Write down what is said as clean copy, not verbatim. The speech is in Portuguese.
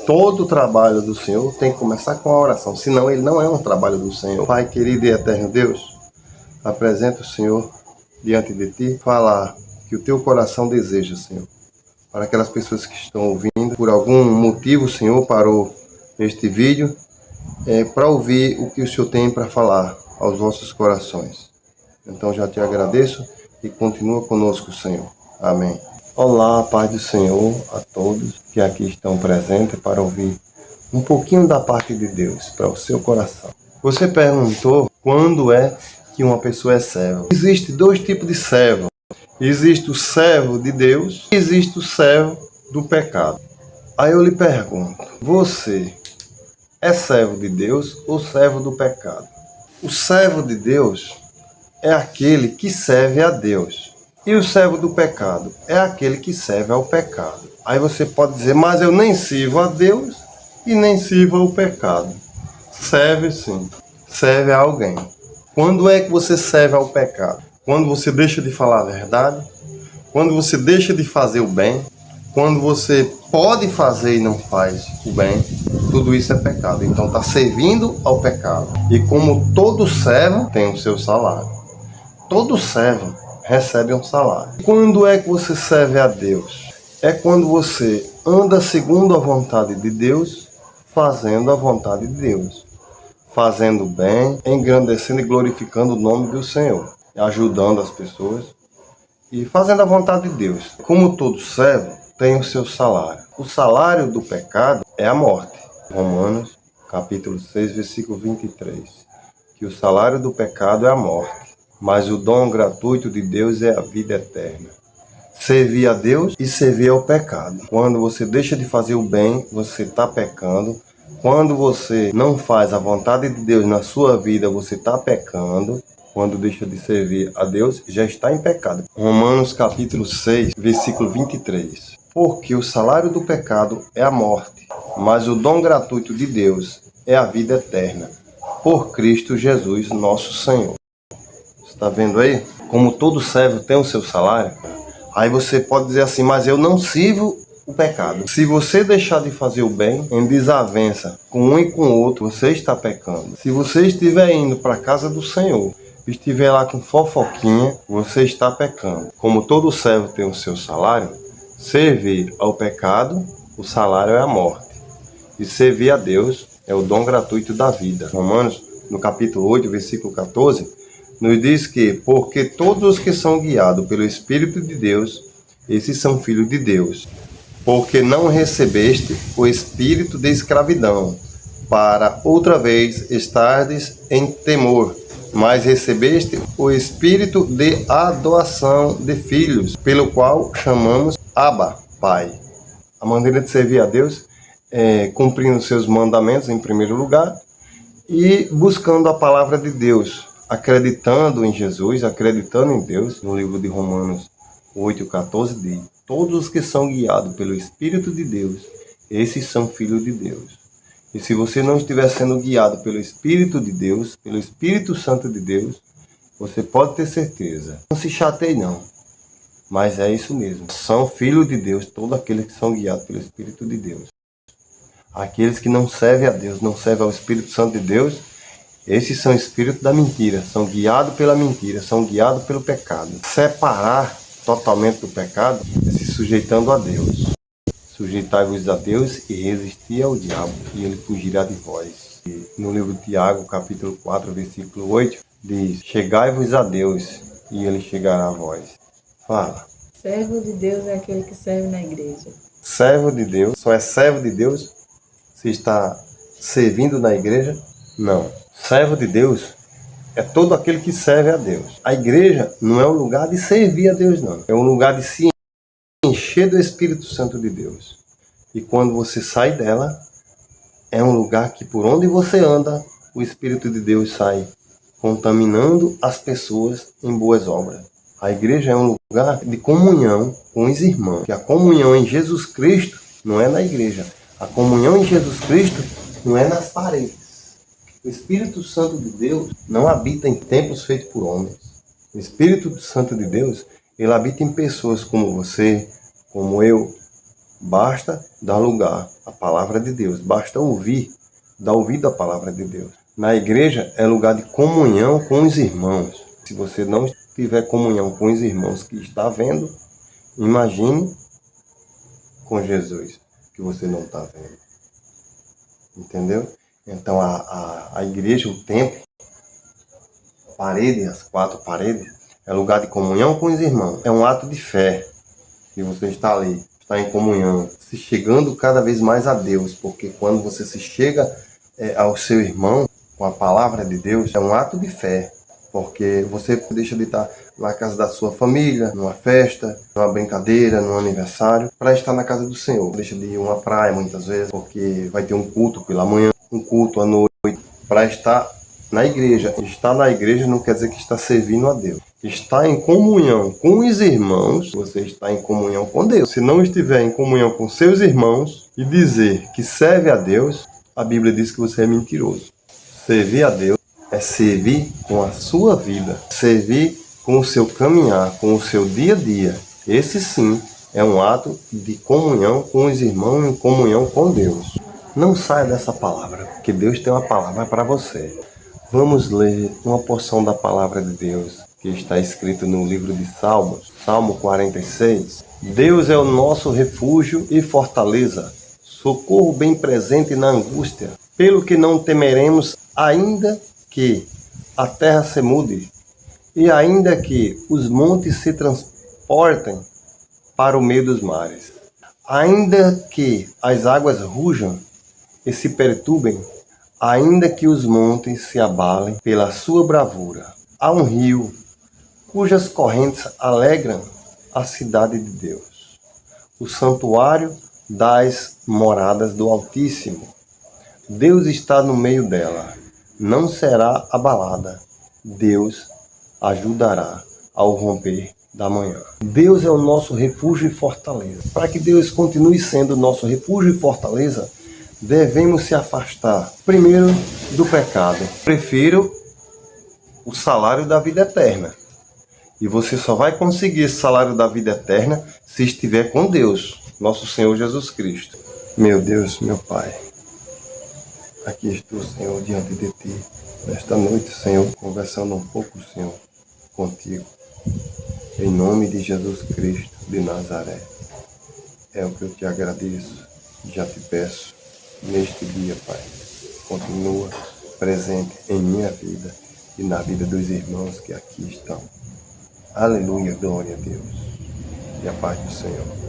Todo o trabalho do Senhor tem que começar com a oração, senão ele não é um trabalho do Senhor. Pai querido e eterno Deus, apresenta o Senhor diante de ti, falar que o teu coração deseja, Senhor. Para aquelas pessoas que estão ouvindo, por algum motivo o Senhor parou este vídeo, para ouvir o que o Senhor tem para falar aos nossos corações. Então já te agradeço e continua conosco, Senhor. Amém. Olá, paz do Senhor a todos que aqui estão presentes para ouvir um pouquinho da parte de Deus para o seu coração. Você perguntou quando é que uma pessoa é serva. Existem dois tipos de servo. Existe o servo de Deus e existe o servo do pecado. Aí eu lhe pergunto, você é servo de Deus ou servo do pecado? O servo de Deus é aquele que serve a Deus. E o servo do pecado é aquele que serve ao pecado. Aí você pode dizer, mas eu nem sirvo a Deus e nem sirvo ao pecado. Serve sim, serve a alguém. Quando é que você serve ao pecado? Quando você deixa de falar a verdade, quando você deixa de fazer o bem, quando você pode fazer e não faz o bem, tudo isso é pecado. Então está servindo ao pecado. E como todo servo tem o seu salário. Todo servo recebe um salário. Quando é que você serve a Deus? É quando você anda segundo a vontade de Deus, fazendo a vontade de Deus. Fazendo o bem, engrandecendo e glorificando o nome do Senhor. Ajudando as pessoas e fazendo a vontade de Deus. Como todo servo tem o seu salário. O salário do pecado é a morte. Romanos, capítulo 6, versículo 23. Que o salário do pecado é a morte. Mas o dom gratuito de Deus é a vida eterna. Servir a Deus e servir ao pecado. Quando você deixa de fazer o bem, você está pecando. Quando você não faz a vontade de Deus na sua vida, você está pecando. Quando deixa de servir a Deus, já está em pecado. Romanos capítulo 6, versículo 23. Porque o salário do pecado é a morte, mas o dom gratuito de Deus é a vida eterna. Por Cristo Jesus, nosso Senhor. Está vendo aí? Como todo servo tem o seu salário, aí você pode dizer assim, mas eu não sirvo o pecado. Se você deixar de fazer o bem, em desavença com um e com o outro, você está pecando. Se você estiver indo para a casa do Senhor, estiver lá com fofoquinha, você está pecando. Como todo servo tem o seu salário, servir ao pecado, o salário é a morte. E servir a Deus é o dom gratuito da vida. Romanos, no capítulo 8, versículo 14, nos diz que, porque todos os que são guiados pelo Espírito de Deus, esses são filhos de Deus. Porque não recebeste o espírito de escravidão, para outra vez estardes em temor, mas recebeste o espírito de adoção de filhos, pelo qual chamamos Abba, Pai. A maneira de servir a Deus é cumprindo seus mandamentos em primeiro lugar e buscando a palavra de Deus, acreditando em Jesus, acreditando em Deus. No livro de Romanos 8,14 diz, todos os que são guiados pelo Espírito de Deus, esses são filhos de Deus. E se você não estiver sendo guiado pelo Espírito de Deus, pelo Espírito Santo de Deus, você pode ter certeza. Não se chateie não, mas é isso mesmo. São filhos de Deus todos aqueles que são guiados pelo Espírito de Deus. Aqueles que não servem a Deus, não servem ao Espírito Santo de Deus, esses são espíritos da mentira, são guiados pela mentira, são guiados pelo pecado. Separar totalmente do pecado é se sujeitando a Deus. Sujeitai-vos a Deus e resisti ao diabo, e ele fugirá de vós. E no livro de Tiago, capítulo 4, versículo 8, diz, chegai-vos a Deus, e ele chegará a vós. Fala. Servo de Deus é aquele que serve na igreja. Servo de Deus, só é servo de Deus se está servindo na igreja? Não. Servo de Deus é todo aquele que serve a Deus. A igreja não é um lugar de servir a Deus, não. É um lugar de se encher do Espírito Santo de Deus. E quando você sai dela, é um lugar que por onde você anda, o Espírito de Deus sai contaminando as pessoas em boas obras. A igreja é um lugar de comunhão com os irmãos. E a comunhão em Jesus Cristo não é na igreja. A comunhão em Jesus Cristo não é nas paredes. O Espírito Santo de Deus não habita em templos feitos por homens. O Espírito Santo de Deus, ele habita em pessoas como você, como eu, Basta dar lugar à palavra de Deus. Basta ouvir, dar ouvido à palavra de Deus. Na igreja é lugar de comunhão com os irmãos. Se você não tiver comunhão com os irmãos que está vendo, imagine com Jesus, que você não está vendo. Entendeu? Então a igreja, o templo, a parede, as 4 paredes, é lugar de comunhão com os irmãos. É um ato de fé. E você está ali, está em comunhão, se chegando cada vez mais a Deus. Porque quando você se chega ao seu irmão, com a palavra de Deus, é um ato de fé. Porque você deixa de estar na casa da sua família, numa festa, numa brincadeira, num aniversário, para estar na casa do Senhor. Deixa de ir a uma praia muitas vezes, porque vai ter um culto pela manhã, um culto à noite, para estar na igreja. Estar na igreja não quer dizer que está servindo a Deus. Estar em comunhão com os irmãos, você está em comunhão com Deus. Se não estiver em comunhão com seus irmãos e dizer que serve a Deus, a Bíblia diz que você é mentiroso. Servir a Deus é servir com a sua vida, servir com o seu caminhar, com o seu dia a dia. Esse sim é um ato de comunhão com os irmãos, em comunhão com Deus. Não saia dessa palavra, porque Deus tem uma palavra para você. Vamos ler uma porção da palavra de Deus que está escrito no livro de Salmos, Salmo 46. Deus é o nosso refúgio e fortaleza, socorro bem presente na angústia, pelo que não temeremos, ainda que a terra se mude, e ainda que os montes se transportem para o meio dos mares, ainda que as águas rujam e se perturbem, ainda que os montes se abalem pela sua bravura. Há um rio cujas correntes alegram a cidade de Deus, o santuário das moradas do Altíssimo. Deus está no meio dela, não será abalada. Deus ajudará ao romper da manhã. Deus é o nosso refúgio e fortaleza. Para que Deus continue sendo nosso refúgio e fortaleza, devemos se afastar, primeiro, do pecado. Prefiro o salário da vida eterna. E você só vai conseguir esse salário da vida eterna se estiver com Deus, nosso Senhor Jesus Cristo. Meu Deus, meu Pai, aqui estou, Senhor, diante de Ti, nesta noite, Senhor, conversando um pouco, Senhor, contigo. Em nome de Jesus Cristo de Nazaré. É o que eu te agradeço e já te peço neste dia, Pai. Continua presente em minha vida e na vida dos irmãos que aqui estão. Aleluia, glória a Deus. E a paz do Senhor.